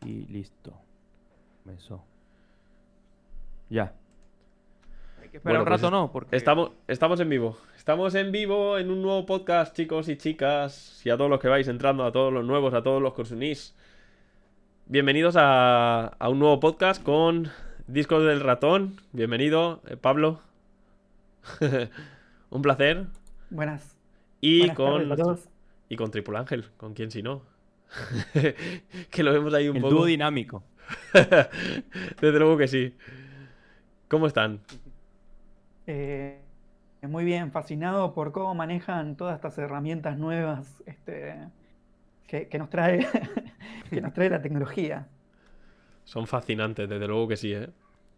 Y listo. Comenzó. Ya. Hay que esperar Bueno, un pues rato, ¿no? Porque... estamos en vivo. Estamos en vivo en un nuevo podcast, chicos y chicas. Y a todos los que vais entrando, a todos los nuevos, a todos los que os unís. Bienvenidos a un nuevo podcast con Discos del Ratón. Bienvenido, Pablo. Un placer. Buenas, Y buenas tardes con a nuestro. todos. Y con Triple Ángel, con quien si no. Que lo vemos ahí un El dúo poco. dinámico. Desde luego que sí. ¿Cómo están? Eh, Muy bien, fascinado por cómo manejan todas estas herramientas nuevas que nos trae, que nos trae la tecnología. Son fascinantes, desde luego que sí, ¿eh?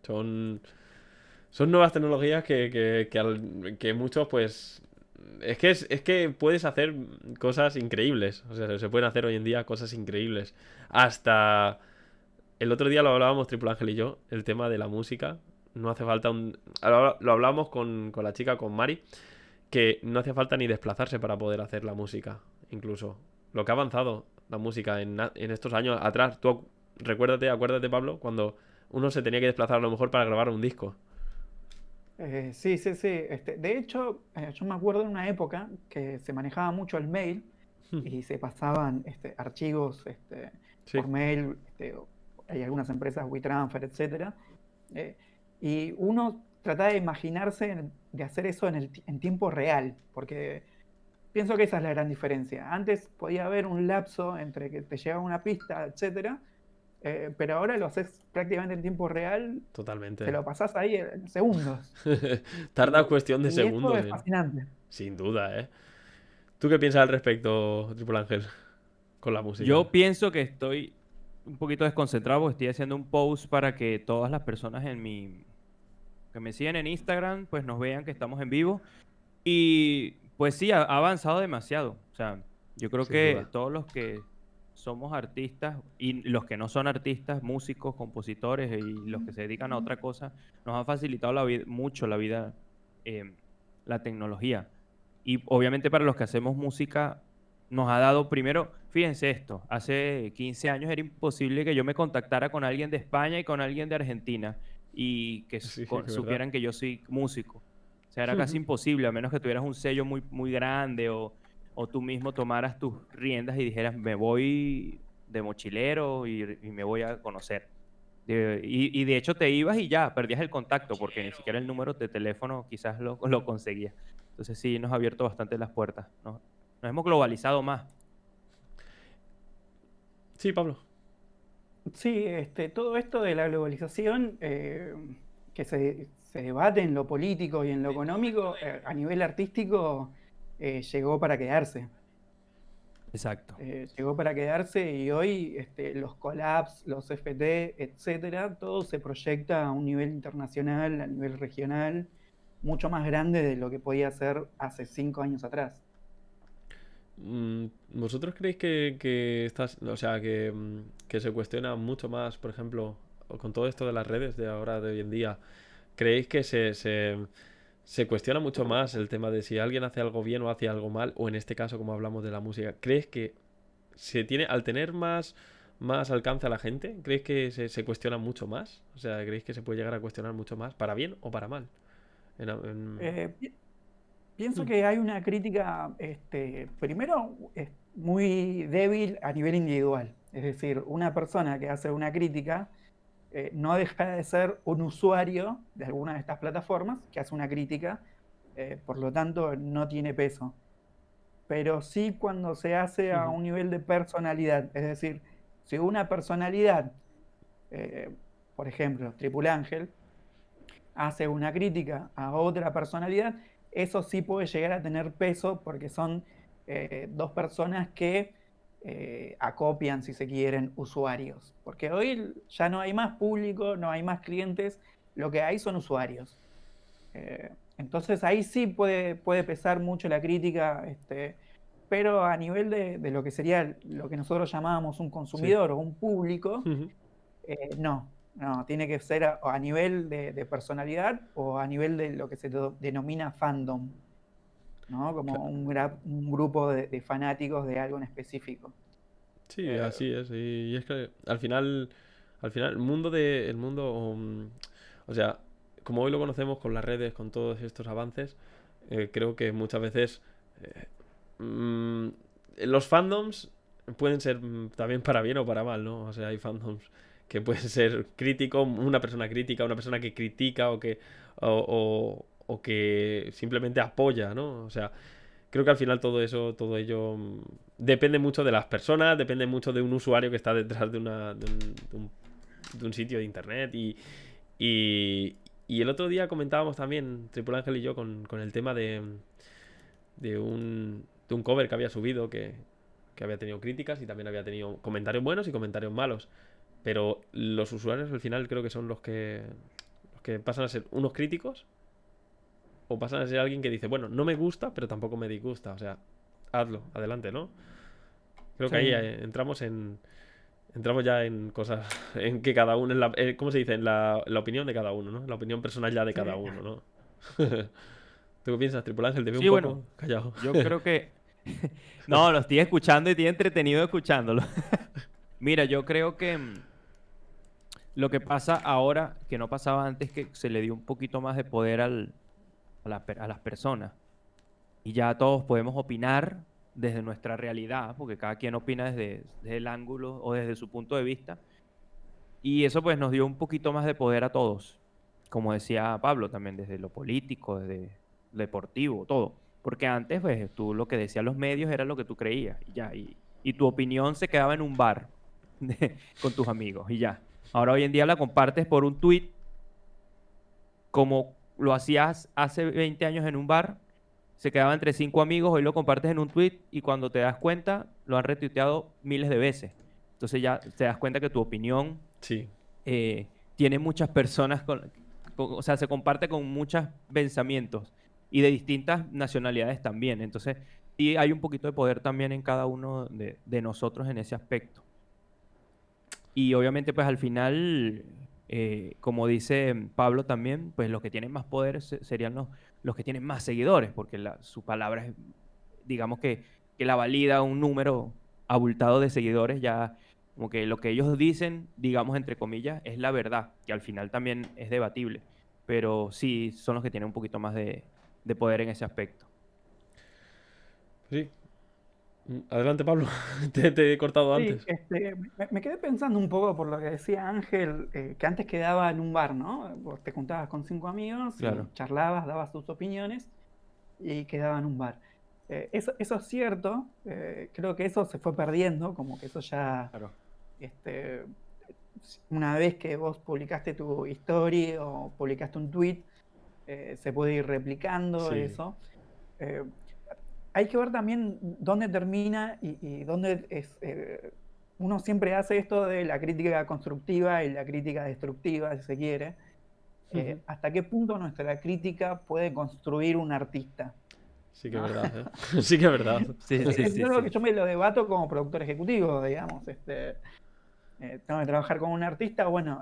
Son. Son nuevas tecnologías que muchos, pues. Es que puedes hacer cosas increíbles. O sea, se pueden hacer hoy en día cosas increíbles. Hasta. El otro día lo hablábamos, Triple Ángel y yo, el tema de la música. No hace falta un. Lo hablábamos con la chica, con Mari, que no hacía falta ni desplazarse para poder hacer la música. Incluso. Lo que ha avanzado la música en estos años atrás. Tú acuérdate, Pablo, cuando uno se tenía que desplazar a lo mejor para grabar un disco. Sí, sí, sí. De hecho, yo me acuerdo en una época que se manejaba mucho el mail y se pasaban archivos Sí. por mail. Hay algunas empresas, WeTransfer, etcétera. eh, y uno trataba de imaginarse de hacer eso en tiempo real, porque pienso que esa es la gran diferencia. Antes podía haber un lapso entre que te llegaba una pista, etcétera, pero ahora lo haces prácticamente en tiempo real, te Totalmente. lo pasás ahí en segundos. Tarda cuestión de Y eso segundos es fascinante. Sin duda, ¿eh? ¿Tú qué piensas al respecto, Triple Ángel, con la música? Yo pienso que estoy un poquito desconcentrado porque estoy haciendo un post para que todas las personas que me siguen en Instagram pues nos vean que estamos en vivo. Y pues sí, ha avanzado demasiado. O sea, yo creo Sin que duda. todos los que somos artistas y los que no son artistas, músicos, compositores y los que se dedican a otra cosa, nos han facilitado la vida, mucho la vida, eh, la tecnología. Y obviamente para los que hacemos música, nos ha dado primero, fíjense esto, hace 15 años era imposible que yo me contactara con alguien de España y con alguien de Argentina y que Sí, es verdad. supieran que yo soy músico. O sea, era casi imposible, a menos que tuvieras un sello muy, muy grande o tú mismo tomaras tus riendas y dijeras, me voy de mochilero y me voy a conocer. Y de hecho te ibas y ya, perdías el contacto porque ni siquiera el número de teléfono quizás lo conseguías. Entonces sí, nos ha abierto bastante las puertas. Nos hemos globalizado más. Sí, Pablo. Sí, todo esto de la globalización que se debate en lo político y en lo económico, a nivel artístico, llegó para quedarse. Exacto. Llegó para quedarse y hoy los collabs, los FT, etcétera, todo se proyecta a un nivel internacional, a nivel regional, mucho más grande de lo que podía ser hace 5 años atrás. ¿Vosotros creéis o sea, que se cuestiona mucho más, por ejemplo, con todo esto de las redes de ahora, de hoy en día? ¿Creéis que se cuestiona mucho más el tema de si alguien hace algo bien o hace algo mal? O en este caso, como hablamos de la música, ¿crees que al tener más alcance a la gente, creéis que se cuestiona mucho más? O sea, ¿creéis que se puede llegar a cuestionar mucho más? ¿Para bien o para mal? Eh, pi- Pienso Hmm, que hay una crítica, primero, muy débil a nivel individual. Es decir, una persona que hace una crítica no deja de ser un usuario de alguna de estas plataformas que hace una crítica, por lo tanto no tiene peso. Pero sí cuando se hace a ujú. un nivel de personalidad, es decir, si una personalidad, eh, por ejemplo, Tripulángel, hace una crítica a otra personalidad, eso sí puede llegar a tener peso porque son dos personas que acopian, si se quieren, usuarios. Porque hoy ya no hay más público, no hay más clientes, lo que hay son usuarios. Entonces ahí sí puede pesar mucho la crítica, pero a nivel de lo que sería lo que nosotros llamábamos un Sí. consumidor o un público, Ujú. no, no, tiene que ser a nivel de personalidad o a nivel de lo que se denomina fandom, ¿no? Como un grupo de fanáticos de algo en específico. Sí, Eh, así es. Y es que al final, o sea, como hoy lo conocemos con las redes, con todos estos avances, creo que muchas veces mm, los fandoms pueden ser también para bien o para mal, ¿no? O sea, hay fandoms que pueden ser crítico, una persona que critica o que simplemente apoya, ¿no? O sea, creo que al final todo ello depende mucho de las personas, depende mucho de un usuario que está detrás de un sitio de internet y, y el otro día comentábamos también, Triple Ángel y yo, con el tema de un cover que había subido que había tenido críticas y también había tenido comentarios buenos y comentarios malos. Pero los usuarios al final creo que son los que pasan a ser unos críticos o pasan a ser alguien que dice, bueno, no me gusta, pero tampoco me disgusta. O sea, hazlo, adelante, ¿no? Creo que ahí sí, entramos ya en cosas, en que cada uno, ¿cómo se dice? En la opinión de cada uno, ¿no? La opinión personal ya de sí. cada uno, ¿no? ¿Tú qué piensas, Triple Ángel? Te veo un Sí, bueno, poco callado. yo creo que... No, lo estoy escuchando y estoy entretenido escuchándolo. Mira, yo creo que lo que pasa ahora, que no pasaba antes, que se le dio un poquito más de poder a las personas. Y ya todos podemos opinar desde nuestra realidad, porque cada quien opina desde el ángulo o desde su punto de vista. Y eso pues nos dio un poquito más de poder a todos, como decía Pablo también, desde lo político, desde lo deportivo, todo. Porque antes pues tú lo que decían los medios era lo que tú creías y ya, y tu opinión se quedaba en un bar con tus amigos y ya. Ahora hoy en día la compartes por un tweet como lo hacías hace 20 años en un bar, se quedaba entre 5 amigos, hoy lo compartes en un tweet y cuando te das cuenta lo han retuiteado miles de veces. Entonces ya te das cuenta que tu opinión Sí, tiene muchas personas, o sea, se comparte con muchos pensamientos y de distintas nacionalidades también. Entonces, sí hay un poquito de poder también en cada uno de nosotros en ese aspecto. Y obviamente, pues al final, como dice Pablo también, pues los que tienen más poder serían los que tienen más seguidores, porque su palabra es, digamos que la valida un número abultado de seguidores, ya como que lo que ellos dicen, digamos entre comillas, es la verdad, que al final también es debatible, pero sí son los que tienen un poquito más de poder en ese aspecto. sí. Adelante, Pablo. Te he cortado Sí, antes. me quedé pensando un poco por lo que decía Ángel, que antes quedaba en un bar, ¿no? Vos te juntabas con 5 amigos y Claro, charlabas, dabas tus opiniones y quedaba en un bar. Eso es cierto, creo que eso se fue perdiendo, como que eso ya, claro. este, una vez que vos publicaste tu historia o publicaste un tweet, se puede ir replicando Sí, eso. Eh, Hay que ver también dónde termina y dónde es. Uno siempre hace esto de la crítica constructiva y la crítica destructiva, si se quiere. ¿Hasta qué punto nuestra crítica puede construir un artista? sí que es ¿No? verdad, ¿eh? Sí que es verdad. Sí, sí, Es sí, algo que sí. yo me lo debato como productor ejecutivo, digamos. Tengo que trabajar con un artista. Bueno,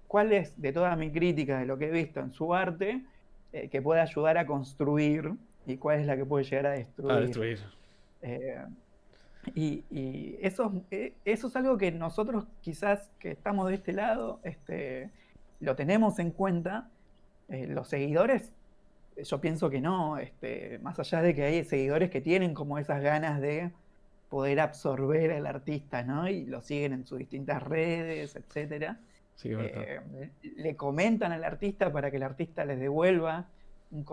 ¿cuál es de toda mi crítica de lo que he visto en su arte que puede ayudar a construir y cuál es la que puede llegar a A destruir? destruir. Eh, y eso es algo que nosotros quizás que estamos de este lado, lo tenemos en cuenta. Los seguidores, yo pienso que no, más allá de que hay seguidores que tienen como esas ganas de poder absorber al artista, ¿no? Y lo siguen en sus distintas redes, etcétera. Sí que es verdad. Eh, Le comentan al artista para que el artista les devuelva un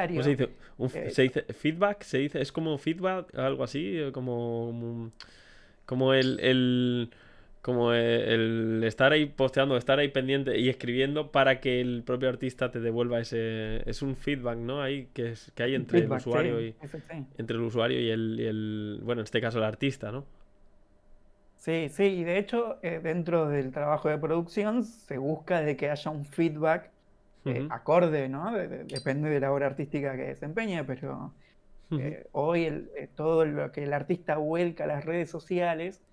¿Cómo se comentario. dice? Eh, ¿Se dice feedback? ¿Se dice? ¿Es como feedback? Algo así. Como el estar ahí posteando, estar ahí pendiente y escribiendo para que el propio artista te devuelva ese. Es un feedback, ¿no? Ahí que hay entre el Feedback, usuario sí, y. sí, sí. Entre el usuario bueno, en este caso el artista, ¿no? Sí, sí, y de hecho, dentro del trabajo de producción se busca de que haya un feedback Ujú, acorde, ¿no? Depende de la obra artística que desempeñe, pero ujú. hoy todo lo que el artista vuelca a las redes sociales,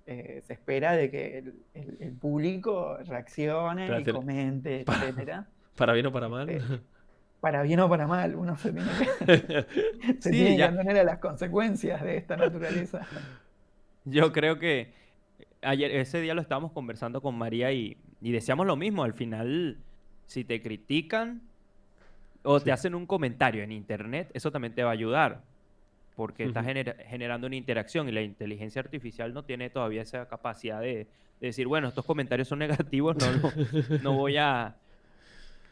se espera de que el público reaccione y Reacciona- comente, Para, etcétera. para bien o para mal. Este, para bien o para mal, uno se Sí, tiene que ya. atener a las consecuencias de esta naturaleza. Yo creo que ese día lo estábamos conversando con María y decíamos lo mismo. Al final, si te critican o te Sí. hacen un comentario en internet, eso también te va a ayudar. Porque estás Ujú. generando una interacción y la inteligencia artificial no tiene todavía esa capacidad de decir, bueno, estos comentarios son negativos, no voy a,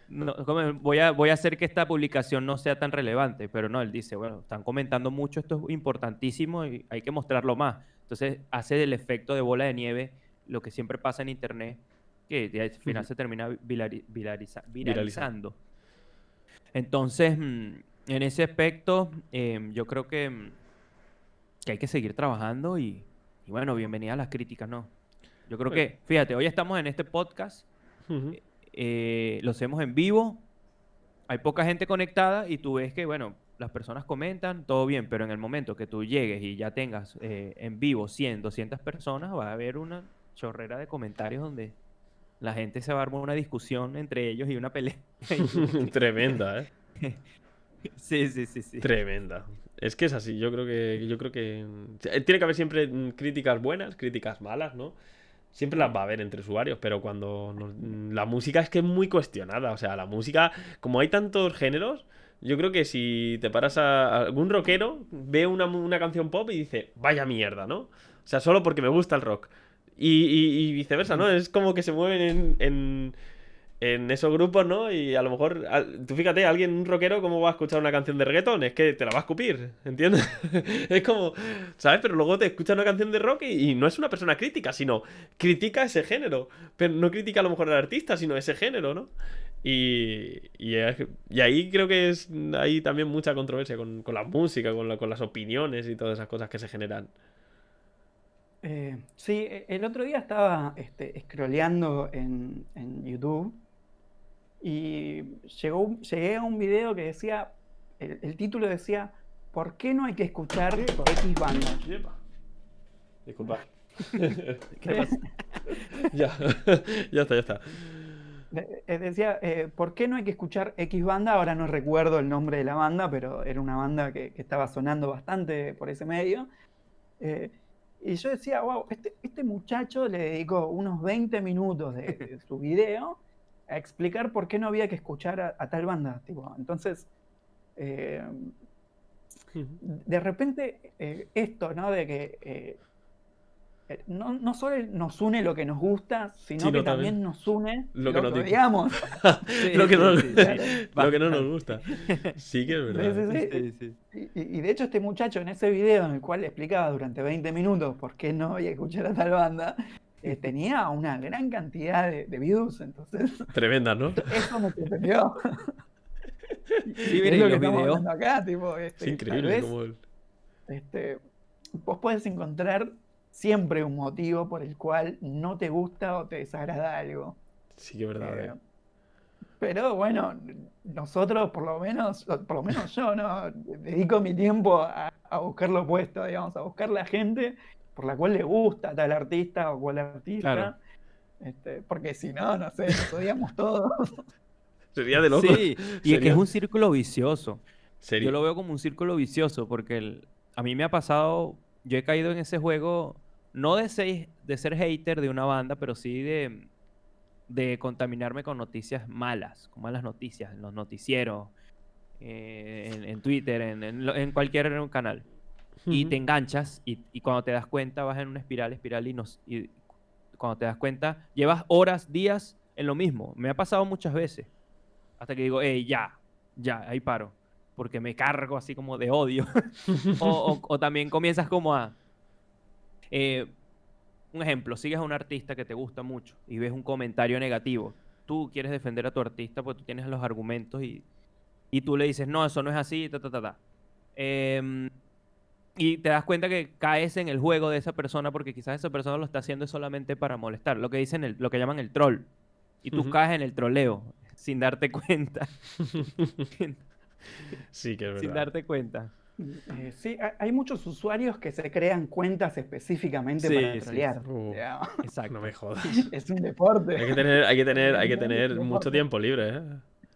voy a hacer que esta publicación no sea tan relevante. Pero no, él dice, bueno, están comentando mucho, esto es importantísimo y hay que mostrarlo más. Entonces hace el efecto de bola de nieve, lo que siempre pasa en internet, que al final Ujú. se termina Viralizando. viralizando. Entonces, en ese aspecto, yo creo que hay que seguir trabajando y bueno, bienvenidas las críticas, ¿no? Yo creo Bueno. que, fíjate, hoy estamos en este podcast, Ujú. lo hacemos en vivo, hay poca gente conectada y tú ves que, bueno, las personas comentan, todo bien, pero en el momento que tú llegues y ya tengas en vivo 100, 200 personas, va a haber una chorrera de comentarios donde la gente se va a armar una discusión entre ellos y una pelea. Y tú, Tremenda, ¿eh? sí, sí, sí, sí. Tremenda. Es que es así, yo creo que tiene que haber siempre críticas buenas, críticas malas, ¿no? Siempre las va a haber entre usuarios, pero cuando la música es que es muy cuestionada, o sea, la música, como hay tantos géneros, yo creo que si te paras a algún rockero, ve una canción pop y dice, vaya mierda, ¿no? O sea, solo porque me gusta el rock. Y viceversa, ¿no? Es como que se mueven en esos grupos, ¿no? Y a lo mejor, tú fíjate, alguien, un rockero, ¿cómo va a escuchar una canción de reggaetón? Es que te la va a escupir, ¿entiendes? Es como, ¿sabes? Pero luego te escucha una canción de rock y no es una persona crítica, sino critica ese género. Pero no critica a lo mejor al artista, sino ese género, ¿no? Y ahí creo que hay también mucha controversia con la música, con las opiniones y todas esas cosas que se generan. Sí, el otro día estaba scrolleando en YouTube y llegué a un video que decía, el título decía, ¿por qué no hay que escuchar X bandas? Yepa. Disculpa. ¿Qué pasa? Ya, ya está, ya está. Decía, ¿por qué no hay que escuchar X banda? Ahora no recuerdo el nombre de la banda, pero era una banda que estaba sonando bastante por ese medio. Eh, y yo decía, wow, este muchacho le dedicó unos 20 minutos de su video a explicar por qué no había que escuchar a tal banda. Tipo, entonces, eh, de repente, esto, ¿no? De que no solo nos une lo que nos gusta, sino Sí, que no, también. también nos une Lo que lo no que te... odiamos. Sí, Lo que no, sí, sí, sí. lo que no nos Bastante. gusta. Sí que es Sí, verdad. sí, sí. Sí, sí. Y de hecho este muchacho en ese video en el cual explicaba durante 20 minutos por qué no había que escuchar a tal banda, tenía una gran cantidad de views, entonces Tremenda, ¿no? eso me sorprendió. Sí, Y mira, es y lo que los estamos videos. hablando acá, tipo, Es tal increíble vez como... vos podés encontrar siempre un motivo por el cual no te gusta o te desagrada algo. Sí que es verdad, Eh, Pero bueno, nosotros por lo menos yo, ¿no? Dedico mi tiempo a buscar lo opuesto, digamos, a buscar la gente por la cual le gusta tal artista o cual Claro. artista, porque si no, no sé, nos odiamos todos. Sería de locos. Sí, y es que es Sería... un círculo vicioso. Yo Sería... lo veo como un círculo vicioso porque a mí me ha pasado, yo he caído en ese juego, no de ser hater de una banda, pero sí de contaminarme con noticias malas, con malas noticias, en los noticieros, en Twitter, en cualquier canal. Y te enganchas y cuando te das cuenta vas en una espiral y cuando te das cuenta llevas horas, días en lo mismo. Me ha pasado muchas veces. Hasta que digo, hey, ya, ahí paro. Porque me cargo así como de odio. O también comienzas como a... eh, un ejemplo, sigues a un artista que te gusta mucho y ves un comentario negativo. Tú quieres defender a tu artista porque tú tienes los argumentos y tú le dices, no, eso no es así, ta, ta, ta, ta. Em, y te das cuenta que caes en el juego de esa persona porque quizás esa persona lo está haciendo solamente para molestar. Lo que dicen lo que llaman el troll. Y tú caes en el troleo sin darte cuenta. Sí que es Sin verdad. darte cuenta. Sí, hay muchos usuarios que se crean cuentas específicamente para Sí, sí, trolear. Uh, digamos. exacto. no me jodas. Es un deporte. Hay que tener, hay que tener, hay que Es un tener mucho deporte. tiempo libre, ¿eh?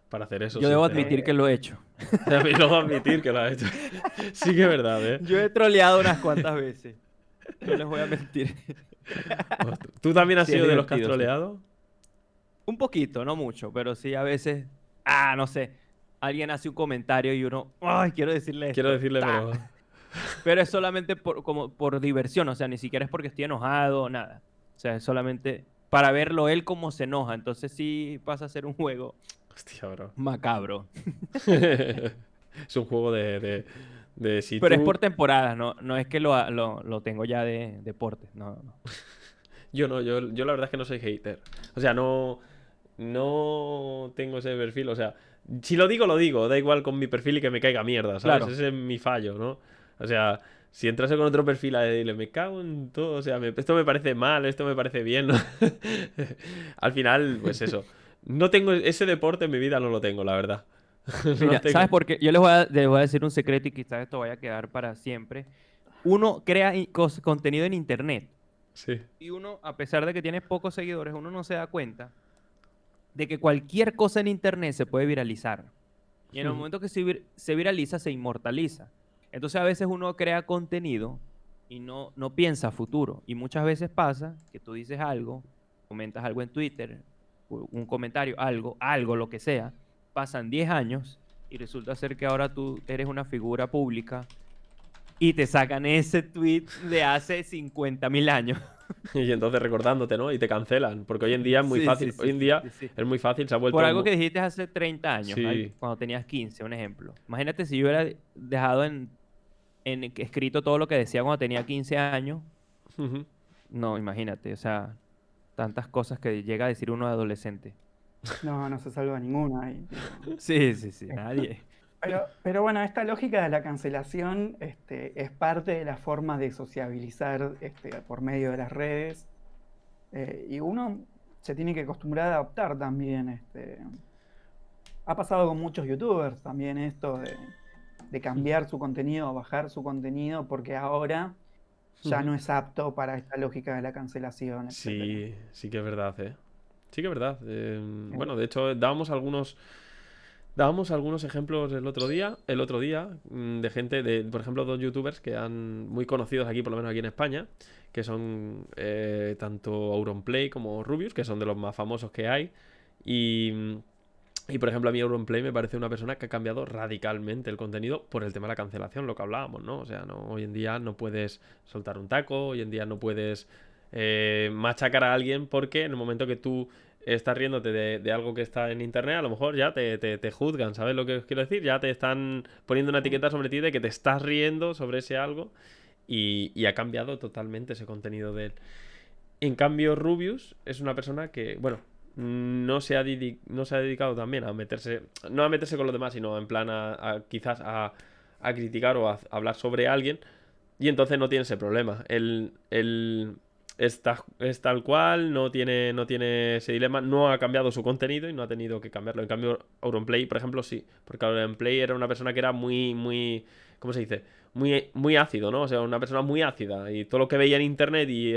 Para hacer eso, Yo debo sinceramente. admitir que lo he hecho. Y luego admitir que lo ha hecho. Sí que es verdad, ¿eh? Yo he troleado unas cuantas veces. No les voy a mentir. ¿Tú también has Sí, es sido de los que has divertido, sí. troleado? Un poquito, no mucho, pero sí a veces, no sé, alguien hace un comentario y uno, ay, quiero decirle Quiero esto. decirle, ¡Ta! pero... Pero es solamente como por diversión, o sea, ni siquiera es porque estoy enojado, nada. O sea, es solamente para verlo él cómo se enoja. Entonces sí pasa a ser un juego Hostia, bro. macabro. Es un juego de si Pero es tú... por temporadas, no es que lo tengo ya de deporte. No, no. Yo no, yo la verdad es que no soy hater. O sea, no tengo ese perfil. O sea, si lo digo. Da igual con mi perfil y que me caiga mierda, ¿sabes? Claro. Ese es mi fallo, ¿no? O sea, si entrase con otro perfil a decirle, me cago en todo. O sea, esto me parece mal, esto me parece bien, ¿no? Al final, pues eso. No tengo ese deporte en mi vida, no lo tengo, la verdad. No lo Mira, ¿sabes tengo. por qué? Yo les voy a decir un secreto y quizás esto vaya a quedar para siempre. Uno crea contenido en internet Sí. y uno, a pesar de que tiene pocos seguidores, uno no se da cuenta de que cualquier cosa en internet se puede viralizar. Y en el momento que se viraliza, se inmortaliza. Entonces a veces uno crea contenido y no piensa a futuro. Y muchas veces pasa que tú dices algo, comentas algo en Twitter, un comentario, algo, lo que sea, pasan 10 años y resulta ser que ahora tú eres una figura pública y te sacan ese tweet de hace 50.000 años. Y entonces recordándote, ¿no? Y te cancelan. Porque hoy en día es muy Sí, fácil. sí, Hoy sí, en sí, día sí, sí. es muy fácil, se ha Por vuelto. algo que dijiste hace 30 años, Sí. cuando tenías 15, un ejemplo. Imagínate si yo hubiera dejado escrito todo lo que decía cuando tenía 15 años. Ujú. No, imagínate, o sea, tantas cosas que llega a decir uno de adolescente. No, no se salva ninguna ahí, tipo. Sí, sí, sí, nadie. Pero bueno, esta lógica de la cancelación es parte de la forma de sociabilizar por medio de las redes. Y uno se tiene que acostumbrar a adaptar también. Ha pasado con muchos youtubers también esto de cambiar su contenido, bajar su contenido, porque ahora ya Ujú. no es apto para esta lógica de la cancelación, etcétera. Sí, sí que es verdad, ¿eh? Sí que es verdad. Eh, Bueno, de hecho, dábamos algunos ejemplos el otro día, de gente, por ejemplo, dos youtubers que han muy conocidos aquí, por lo menos aquí en España, que son tanto Auronplay como Rubius, que son de los más famosos que hay. Y, y por ejemplo, a mí Auronplay me parece una persona que ha cambiado radicalmente el contenido por el tema de la cancelación, lo que hablábamos, ¿no? O sea, hoy en día no puedes soltar un taco, hoy en día no puedes machacar a alguien porque en el momento que tú estás riéndote de algo que está en internet, a lo mejor ya te juzgan, ¿sabes lo que os quiero decir? Ya te están poniendo una etiqueta sobre ti de que te estás riendo sobre ese algo y ha cambiado totalmente ese contenido de él. En cambio, Rubius es una persona que, bueno, no se ha dedicado también a meterse, no a meterse con los demás, sino en plan quizás a criticar o a hablar sobre alguien, y entonces no tiene ese problema. Él es tal cual, no tiene ese dilema, no ha cambiado su contenido y no ha tenido que cambiarlo. En cambio, Auronplay, por ejemplo, sí, porque Auronplay era una persona que era muy, muy, ¿cómo se dice? Muy, muy ácido, ¿no? O sea, una persona muy ácida. Y todo lo que veía en internet y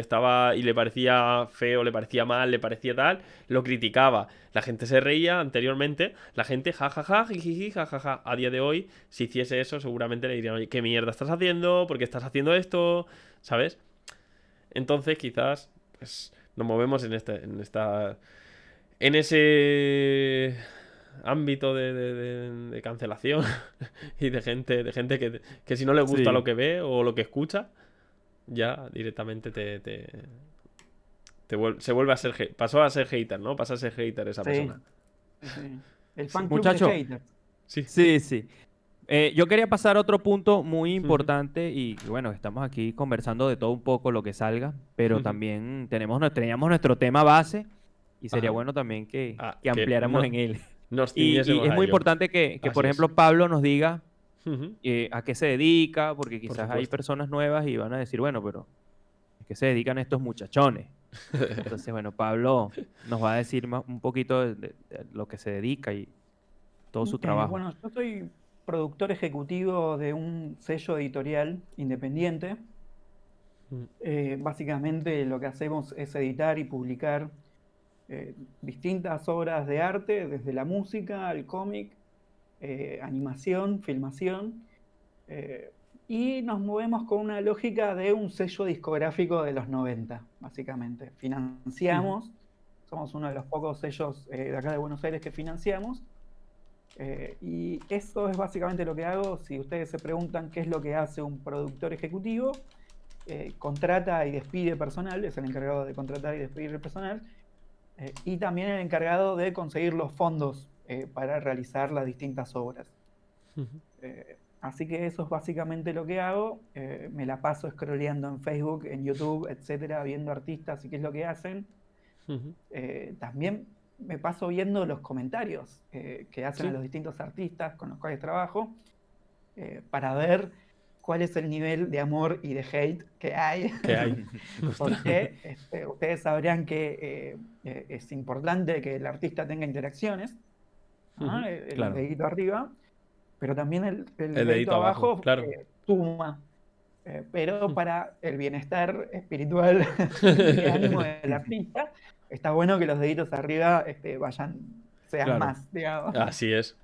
le parecía feo, le parecía mal, le parecía tal, lo criticaba. La gente se reía anteriormente, la gente jajaja, jijiji, jajaja. A día de hoy, si hiciese eso, seguramente le dirían, oye, ¿qué mierda estás haciendo? ¿Por qué estás haciendo esto? ¿Sabes? Entonces, quizás, pues, nos movemos en ese ámbito de cancelación y de gente que si no le gusta lo Sí, que ve o lo que escucha, ya directamente se vuelve a ser pasó a ser hater, ¿no? Pasa a ser hater esa sí, persona. sí, sí. El Sí, fan club de muchacho, haters. sí. sí, sí. Yo quería pasar a otro punto muy Ujú, importante y bueno, estamos aquí conversando de todo un poco lo que salga, pero ujú. también teníamos nuestro tema base y sería Ajá. bueno también que, Ah, que que ampliáramos no, en él. nos Y ciñésemos es a muy ello. importante que, Así por es. ejemplo, Pablo nos diga Ujú, a qué se dedica, porque por quizás hay supuesto. personas nuevas y van a decir, bueno, pero ¿a qué se dedican estos muchachones? Entonces, bueno, Pablo nos va a decir un poquito de lo que se dedica y todo su trabajo. Bueno, yo soy productor ejecutivo de un sello editorial independiente. Mm, Básicamente lo que hacemos es editar y publicar distintas obras de arte, desde la música al cómic, animación, filmación. eh, y nos movemos con una lógica de un sello discográfico de los 90, básicamente. Financiamos, somos uno de los pocos sellos de acá de Buenos Aires que financiamos. Y eso es básicamente lo que hago. Si ustedes se preguntan qué es lo que hace un productor ejecutivo, contrata y despide personal, es el encargado de contratar y despedir el personal, y también el encargado de conseguir los fondos para realizar las distintas obras. Así que eso es básicamente lo que hago. Me la paso scrolleando en Facebook, en YouTube, etcétera, viendo artistas y qué es lo que hacen. También me paso viendo los comentarios que hacen a los distintos artistas con los cuales trabajo, para ver cuál es el nivel de amor y de hate que hay. Porque ustedes sabrán que es importante que el artista tenga interacciones, ¿no? El dedito arriba, pero también el dedito abajo, claro. suma. Pero para el bienestar espiritual y ánimo del artista, está bueno que los deditos arriba sean más, digamos. Así es.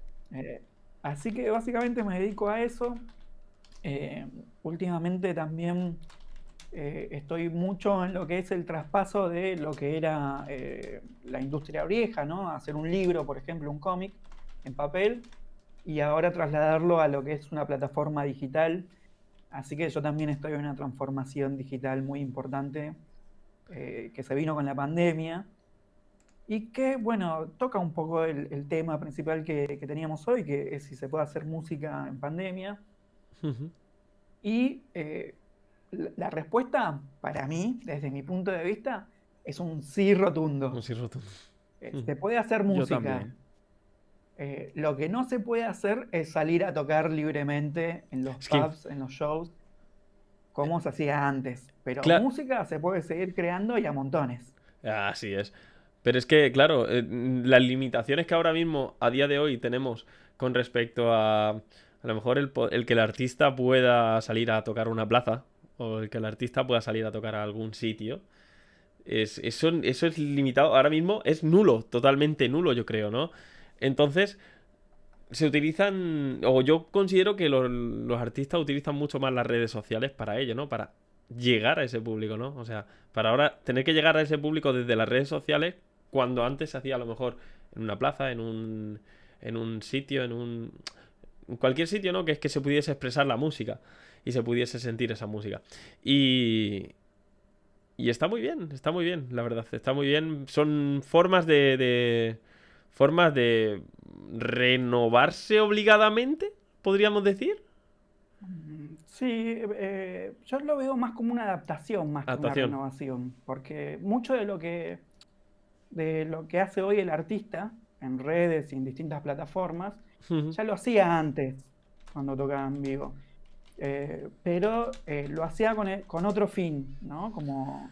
Así que básicamente me dedico a eso. Últimamente también estoy mucho en lo que es el traspaso de lo que era la industria vieja, ¿no? Hacer un libro, por ejemplo, un cómic en papel, y ahora trasladarlo a lo que es una plataforma digital. Así que yo también estoy en una transformación digital muy importante que se vino con la pandemia y que, bueno, toca un poco el tema principal que teníamos hoy, que es si se puede hacer música en pandemia. Y la respuesta, para mí, desde mi punto de vista, es un sí rotundo. Un sí rotundo. Se puede hacer música. Lo que no se puede hacer es salir a tocar libremente en los pubs, en los shows, como se hacía antes. Pero música se puede seguir creando y a montones. Así es. Pero es que, claro, las limitaciones que ahora mismo, a día de hoy, tenemos con respecto a lo mejor el que el artista pueda salir a tocar una plaza, o el que el artista pueda salir a tocar a algún sitio, eso es limitado. Ahora mismo es nulo, totalmente nulo, yo creo, ¿no? Entonces, se utilizan, o yo considero que los artistas utilizan mucho más las redes sociales para ello, ¿no? Para llegar a ese público, ¿no? O sea, para ahora tener que llegar a ese público desde las redes sociales, cuando antes se hacía a lo mejor en una plaza, en un sitio, en cualquier sitio, ¿no? Que es que se pudiese expresar la música y se pudiese sentir esa música. Y está muy bien, la verdad, está muy bien. Son formas de renovarse obligadamente, podríamos decir. Sí, yo lo veo más como una adaptación más que una renovación, porque mucho de lo que hace hoy el artista en redes y en distintas plataformas ya lo hacía antes cuando tocaba en vivo, pero lo hacía con otro fin, ¿no? Como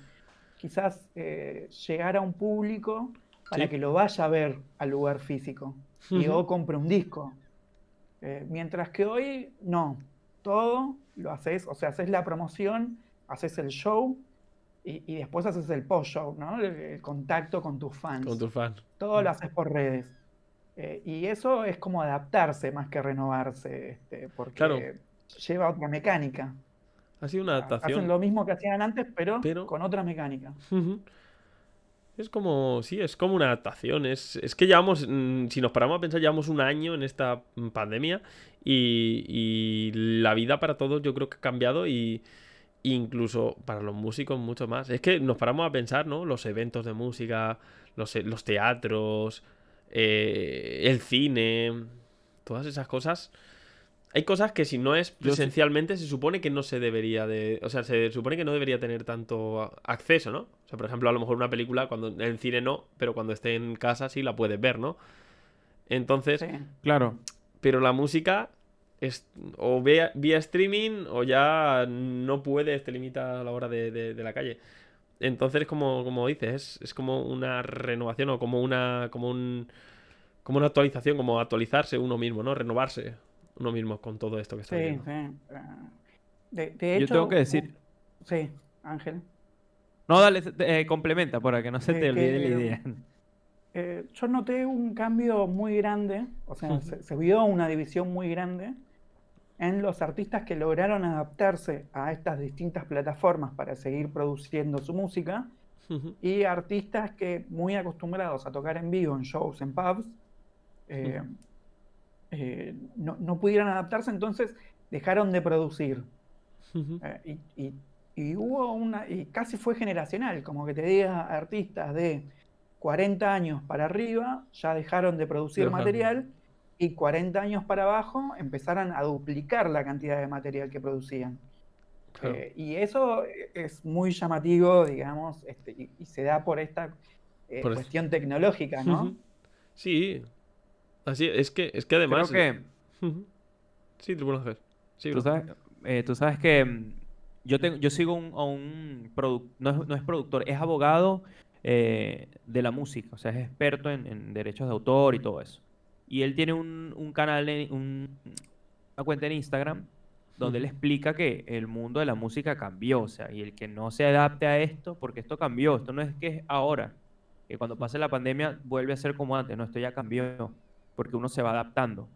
quizás llegar a un público para que lo vaya a ver al lugar físico y o compre un disco, mientras que hoy no, todo lo haces, o sea, haces la promoción, haces el show y después haces el post-show, ¿no? El contacto con tus fans. Con tus fans. Todo lo haces por redes. Y eso es como adaptarse más que renovarse, porque lleva otra mecánica. Ha sido una adaptación. Hacen lo mismo que hacían antes, pero con otra mecánica. Es como, sí, es como una adaptación. Es que llevamos, si nos paramos a pensar, llevamos un año en esta pandemia y la vida para todos yo creo que ha cambiado y incluso para los músicos mucho más. Es que nos paramos a pensar, ¿no? Los eventos de música, los teatros, el cine, todas esas cosas. Hay cosas que si no es presencialmente se supone que no se debería de... O sea, se supone que no debería tener tanto acceso, ¿no? O sea, por ejemplo, a lo mejor una película cuando en el cine no, pero cuando esté en casa sí la puedes ver, ¿no? Entonces... Sí, claro. Pero la música es o vía streaming o ya no puedes, te limita a la hora de la calle. Entonces, como dices, es como una renovación o como una actualización, como actualizarse uno mismo, ¿no? Renovarse uno mismo con todo esto que está viendo. Sí. De hecho, yo tengo que decir... Sí, Ángel. No, dale, complementa para que no se te olvide la idea. Yo noté un cambio muy grande, o sea, se vio una división muy grande en los artistas que lograron adaptarse a estas distintas plataformas para seguir produciendo su música, Ujú, y artistas que, muy acostumbrados a tocar en vivo en shows, en pubs, eh, no pudieron adaptarse, entonces dejaron de producir. ujú. Y hubo y casi fue generacional, como que te diga, artistas de 40 años para arriba ya dejaron de producir Dejan- material, y 40 años para abajo empezaron a duplicar la cantidad de material que producían. Claro. Y eso es muy llamativo, digamos, y se da por esta Por eso. cuestión tecnológica, ¿no? Sí, así es que Creo además. que Ujú. Sí, Triple Ángel. Sí, tú bro. sabes, tú sabes que yo sigo no es productor, es abogado de la música, o sea, es experto en derechos de autor y todo eso. Y él tiene un canal, una cuenta en Instagram donde él Ujú. explica que el mundo de la música cambió, o sea, y el que no se adapte a esto, porque esto cambió, esto no es que es ahora, que cuando pase la pandemia vuelve a ser como antes, no, esto ya cambió, porque uno se va adaptando.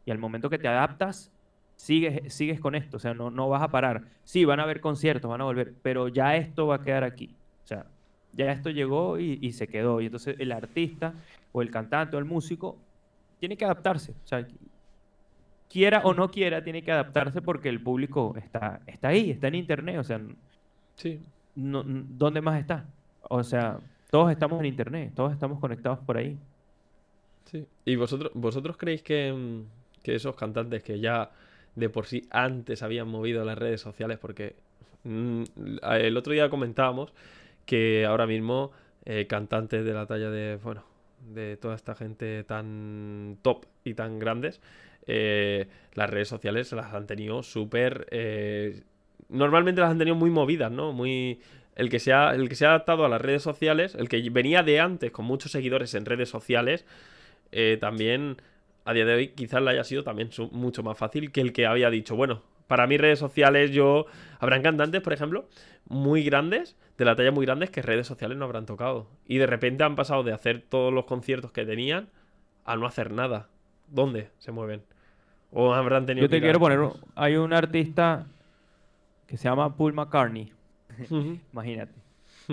Y al momento que te adaptas, sigues con esto, o sea, no vas a parar. Sí, van a haber conciertos, van a volver, pero ya esto va a quedar aquí. O sea, ya esto llegó y se quedó. Y entonces el artista o el cantante o el músico tiene que adaptarse. O sea, quiera o no quiera, tiene que adaptarse porque el público está ahí, está en internet. O sea, Sí, ¿dónde más está? O sea, todos estamos en internet, todos estamos conectados por ahí. sí. ¿Y vosotros creéis que esos cantantes que ya de por sí antes habían movido las redes sociales? Porque mm, el otro día comentábamos que ahora mismo cantantes de la talla de, bueno, de toda esta gente tan top y tan grandes, las redes sociales se las han tenido súper. Normalmente las han tenido muy movidas, ¿no? Muy. El que se ha adaptado a las redes sociales, el que venía de antes con muchos seguidores en redes sociales, también a día de hoy quizás le haya sido también mucho más fácil que el que había dicho, bueno, para mí redes sociales yo. Habrán cantantes, por ejemplo, muy grandes, de la talla muy grandes, que redes sociales no habrán tocado. Y de repente han pasado de hacer todos los conciertos que tenían a no hacer nada. ¿Dónde se mueven? O habrán tenido Yo que te ir a quiero poner, adaptarlos. hay un artista que se llama Paul McCartney, Ujú. imagínate.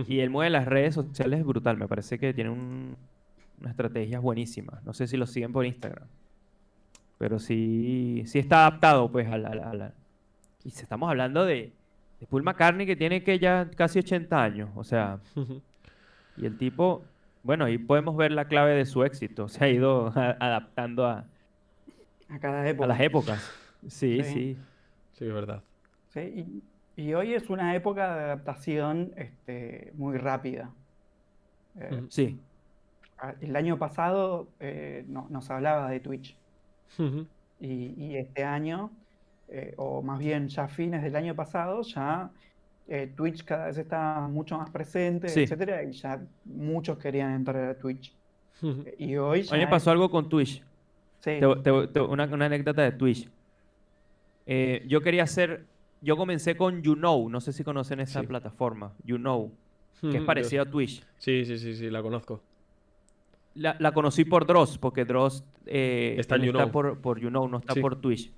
Y él mueve las redes sociales brutal. Me parece que tiene unas estrategias buenísimas. No sé si lo siguen por Instagram. Pero sí está adaptado, pues, Y si estamos hablando de Paul McCartney, que tiene que ya casi 80 años. O sea, Ujú. y el tipo, bueno, ahí podemos ver la clave de su éxito. Se ha ido adaptando A cada a las época. épocas. Sí, Sí, sí. Sí, es verdad. sí. Y hoy es una época de adaptación muy rápida. Eh, Ujú. Sí. el año pasado nos hablaba de Twitch. Ujú. Y este año, o más bien ya fines del año pasado, ya Twitch cada vez está mucho más presente, Sí. etcétera, y ya muchos querían entrar a Twitch. Ujú. Y hoy A mí me ya pasó es, algo con Twitch. sí, Una anécdota de Twitch. Yo comencé con YouKnow, no sé si conocen esa Sí. plataforma, YouKnow, que es Ujú. parecida a Twitch. Sí, sí, sí, sí, la conozco. La conocí por Dross, porque Dross, Está en él está YouKnow. por YouKnow, no está Sí. por Twitch.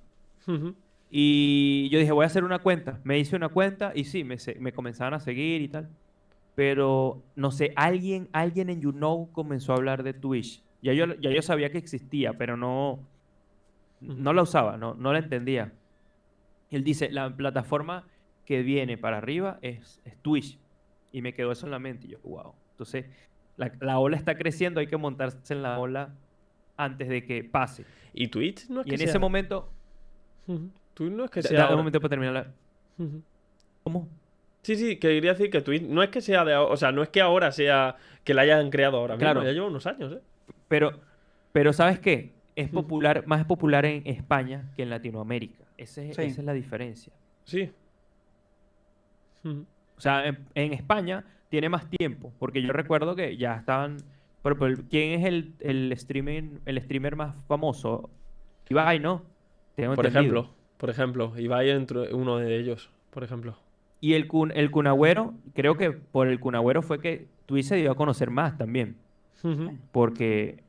Ujú. Y yo dije, voy a hacer una cuenta. Me hice una cuenta y sí, me comenzaban a seguir y tal. Pero, no sé, alguien en YouKnow comenzó a hablar de Twitch. Ya yo sabía que existía, pero Ujú. no la usaba, no la entendía. Él dice, la plataforma que viene para arriba es Twitch. Y me quedó eso en la mente. Y yo, wow. Entonces, la ola está creciendo, hay que montarse en la ola antes de que pase. Y Twitch no es Y que en ese sea. momento, Ujú. Twitch no es que sea un ahora. momento para terminar Ujú. ¿Cómo? Sí, sí, quería decir que Twitch no es que sea de ahora. O sea, no es que ahora sea. Que la hayan creado ahora mismo. Ya Claro, lleva unos años, ¿eh? pero, pero ¿sabes qué? Es Ujú. popular, más popular en España que en Latinoamérica. Esa sí. es la diferencia. Sí. Ujú. O sea, en España tiene más tiempo, porque yo recuerdo que ya estaban. ¿Quién es el streamer más famoso? Ibai, ¿no? Tengo entendido. Por ejemplo, Ibai entre uno de ellos, por ejemplo. Y el Kun Agüero, creo que por el Kun Agüero fue que Twitch se dio a conocer más también. Ujú. Porque,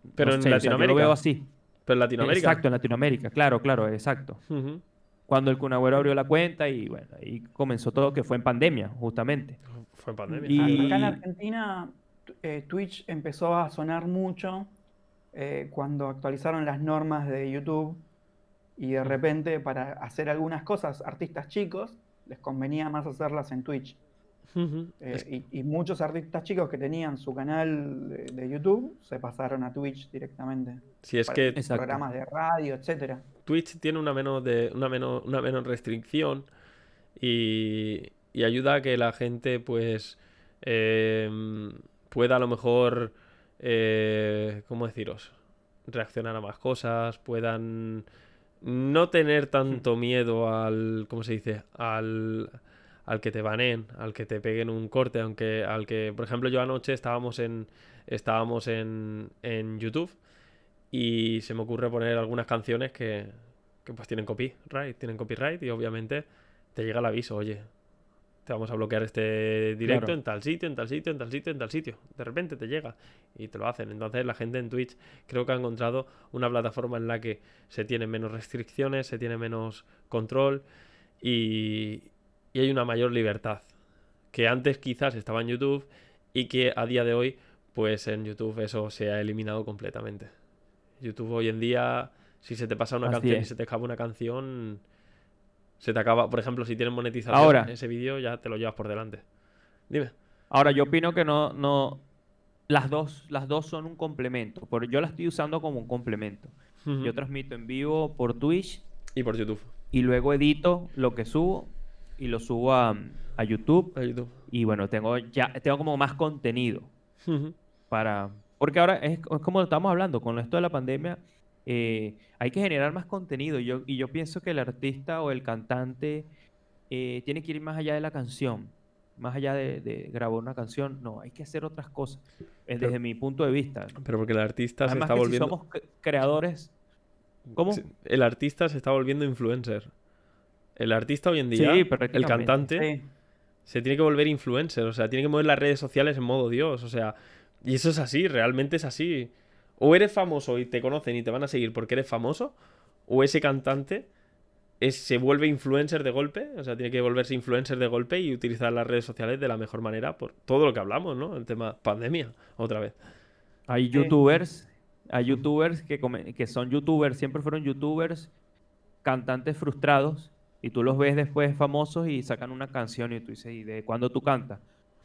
no Pero en sé, o sea, yo lo veo Latinoamérica. así. Pero en Latinoamérica. Exacto, en Latinoamérica, claro, claro, exacto. Ujú. Cuando el Kun Agüero abrió la cuenta y bueno, ahí comenzó todo, que fue en pandemia, justamente. Fue en pandemia, sí, ¿verdad? Acá en Y Argentina, Twitch empezó a sonar mucho cuando actualizaron las normas de YouTube y de repente para hacer algunas cosas, artistas chicos, les convenía más hacerlas en Twitch. Ujú. Y muchos artistas chicos que tenían su canal de YouTube se pasaron a Twitch directamente. Si es que exacto. Programas de radio, etcétera. Twitch tiene una menos restricción y ayuda a que la gente pues pueda a lo mejor ¿cómo deciros? Reaccionar a más cosas, puedan no tener tanto miedo al, ¿cómo se dice? Al que te baneen, al que te peguen un corte, aunque al que, por ejemplo, yo anoche estábamos en YouTube y se me ocurre poner algunas canciones que pues tienen copyright y obviamente te llega el aviso, oye, te vamos a bloquear este directo Claro. en tal sitio, en tal sitio, en tal sitio, en tal sitio. De repente te llega y te lo hacen. Entonces la gente en Twitch creo que ha encontrado una plataforma en la que se tienen menos restricciones, se tiene menos control y hay una mayor libertad. Que antes quizás estaba en YouTube y que a día de hoy, pues en YouTube eso se ha eliminado completamente. YouTube hoy en día, si se te pasa una Así canción y es. se te acaba una canción, se te acaba. Por ejemplo, si tienes monetización, Ahora, ese vídeo ya te lo llevas por delante. Dime. ahora yo opino que no, las dos son un complemento. Yo la estoy usando como un complemento. Ujú. Yo transmito en vivo por Twitch Y por YouTube. y luego edito lo que subo y lo subo a YouTube. A YouTube. Y bueno, tengo como más contenido Ujú. porque ahora es como estamos hablando, con esto de la pandemia, hay que generar más contenido. Y yo pienso que el artista o el cantante tiene que ir más allá de la canción, más allá de grabar una canción. No, hay que hacer otras cosas, Pero, desde mi punto de vista. pero porque el artista se Además está que si volviendo. somos creadores, ¿cómo? El artista se está volviendo influencer. El artista hoy en Sí, día, el prácticamente. cantante, Sí. se tiene que volver influencer. O sea, tiene que mover las redes sociales en modo Dios. O sea, y eso es así, realmente es así. O eres famoso y te conocen y te van a seguir porque eres famoso, o ese cantante se vuelve influencer de golpe, o sea, tiene que volverse influencer de golpe y utilizar las redes sociales de la mejor manera por todo lo que hablamos, ¿no? El tema pandemia, otra vez. Hay Sí. youtubers, hay youtubers que son youtubers, siempre fueron youtubers, cantantes frustrados, y tú los ves después famosos y sacan una canción y tú dices, ¿y de cuándo tú cantas?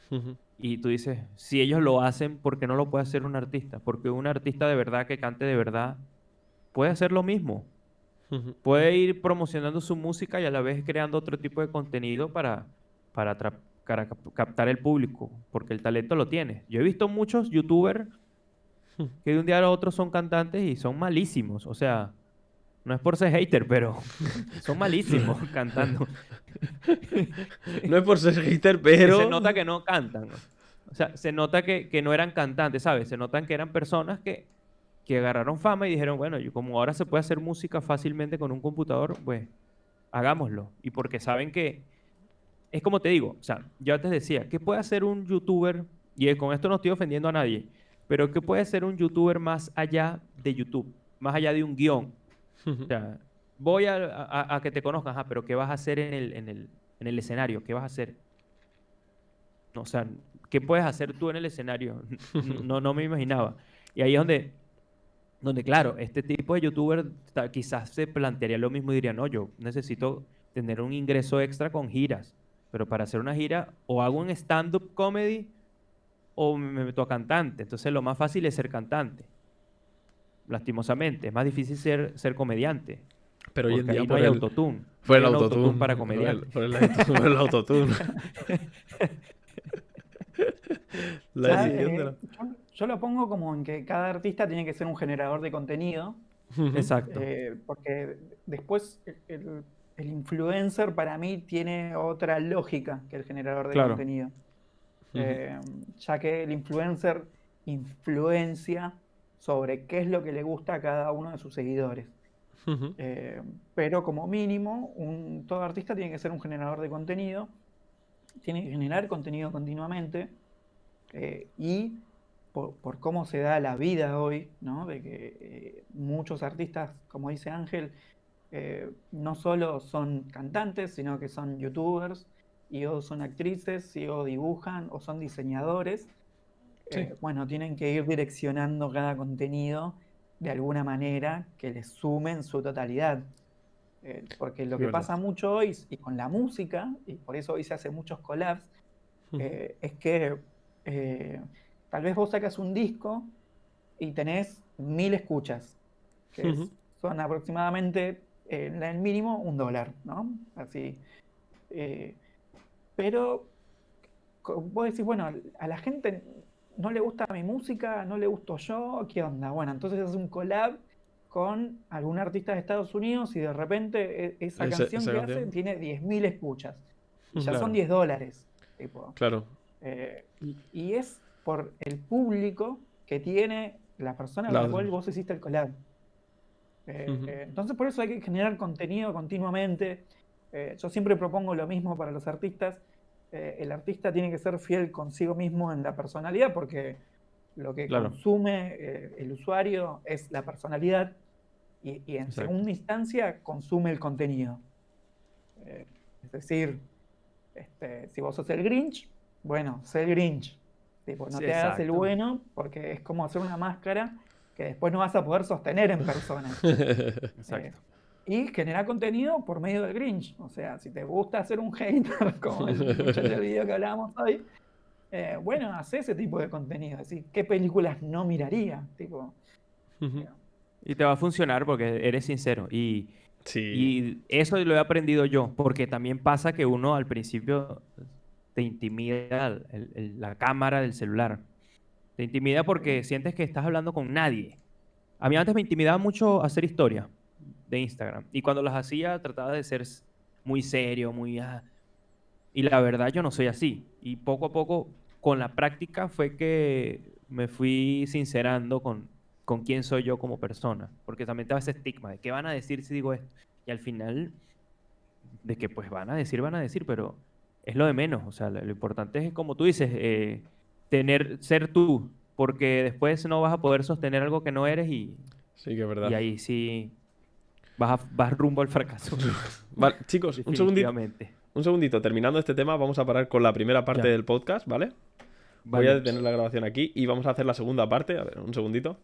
Ujú, Y tú dices, si ellos lo hacen, ¿por qué no lo puede hacer un artista? Porque un artista de verdad que cante de verdad puede hacer lo mismo. ujú. Puede ir promocionando su música y a la vez creando otro tipo de contenido para captar el público, porque el talento lo tiene. Yo he visto muchos youtubers que de un día a otro son cantantes y son malísimos. O sea, no es por ser hater, pero son malísimos cantando. No es por ser hater, Que se pero... nota que no cantan, ¿no? O sea, se nota que no eran cantantes, ¿sabes? Se notan que eran personas que agarraron fama y dijeron, bueno, como ahora se puede hacer música fácilmente con un computador, pues hagámoslo. Y porque saben que, es como te digo, o sea, yo antes decía, ¿qué puede hacer un youtuber? Y con esto no estoy ofendiendo a nadie, pero ¿qué puede hacer un youtuber más allá de YouTube? Más allá de un guión. O sea, voy a que te conozcan, ajá, pero ¿qué vas a hacer en el escenario? ¿Qué vas a hacer? No, o sea, ¿qué puedes hacer tú en el escenario? No me imaginaba. Y ahí es donde claro, este tipo de youtuber quizás se plantearía lo mismo y diría, no, yo necesito tener un ingreso extra con giras, pero para hacer una gira o hago un stand-up comedy o me meto a cantante. Entonces lo más fácil es ser cantante, lastimosamente. Es más difícil ser comediante, Pero hoy en porque día ahí no hay autotune. por No el hay un autotune autotune, para comediante. por el autotune. La Ya, edición de la... yo lo pongo como en que cada artista tiene que ser un generador de contenido, Ujú, Exacto, porque después el influencer para mí tiene otra lógica que el generador de claro. contenido. ujú, Ya que el influencer influencia sobre qué es lo que le gusta a cada uno de sus seguidores. ujú, Pero como mínimo, todo artista tiene que ser un generador de contenido, tiene que generar contenido continuamente y por cómo se da la vida hoy, ¿no? De que muchos artistas, como dice Ángel, no solo son cantantes, sino que son youtubers, y o son actrices, y o dibujan, o son diseñadores. Sí, Bueno, tienen que ir direccionando cada contenido de alguna manera que les sume en su totalidad. Porque lo sí, que verdad. pasa mucho hoy, y con la música, y por eso hoy se hacen muchos collabs, es que eh, tal vez vos sacas un disco y tenés 1000 escuchas, que son aproximadamente en el mínimo $1, ¿no? Así. eh, pero vos decís, bueno, a la gente no le gusta mi música, no le gusto yo, ¿qué onda? Bueno, entonces es un collab con algún artista de Estados Unidos y de repente esa canción Esa que hace canción. tiene 10.000 escuchas y ya son Claro, $10, tipo. claro. Y es por el público que tiene la persona con La la otra. cual vos hiciste el collab. Entonces por eso hay que generar contenido continuamente. Yo siempre propongo lo mismo para los artistas. El artista tiene que ser fiel consigo mismo en la personalidad porque lo que Claro, consume el usuario es la personalidad y en Exacto. segunda instancia consume el contenido. Es decir, si vos sos el Grinch, bueno, sé el Grinch. Tipo, no Sí, te hagas el exacto. bueno porque es como hacer una máscara que después no vas a poder sostener en persona. Eh, Exacto. y generar contenido por medio del Grinch. O sea, si te gusta ser un hater, como el muchacho del video que hablábamos hoy, bueno, haz ese tipo de contenido. Es decir, ¿qué películas no miraría? Tipo, eh, Y te va a funcionar porque eres sincero. Sí, Y eso lo he aprendido yo, porque también pasa que uno al principio te intimida la cámara del celular. Te intimida porque sientes que estás hablando con nadie. A mí antes me intimidaba mucho hacer historias de Instagram. Y cuando las hacía trataba de ser muy serio, muy... y la verdad yo no soy así. Y poco a poco, con la práctica, fue que me fui sincerando con quién soy yo como persona. Porque también te va ese estigma de qué van a decir si digo esto. Y al final, de que pues van a decir, pero es lo de menos. O sea, lo importante es, como tú dices, ser tú. Porque después no vas a poder sostener algo que no eres sí que es y verdad. ahí sí vas rumbo al fracaso. Vale, chicos, Definitivamente. un segundito. Terminando este tema, vamos a parar con la primera parte Ya, del podcast, ¿vale? Voy a vale. detener la grabación aquí y vamos a hacer la segunda parte. A ver, un segundito.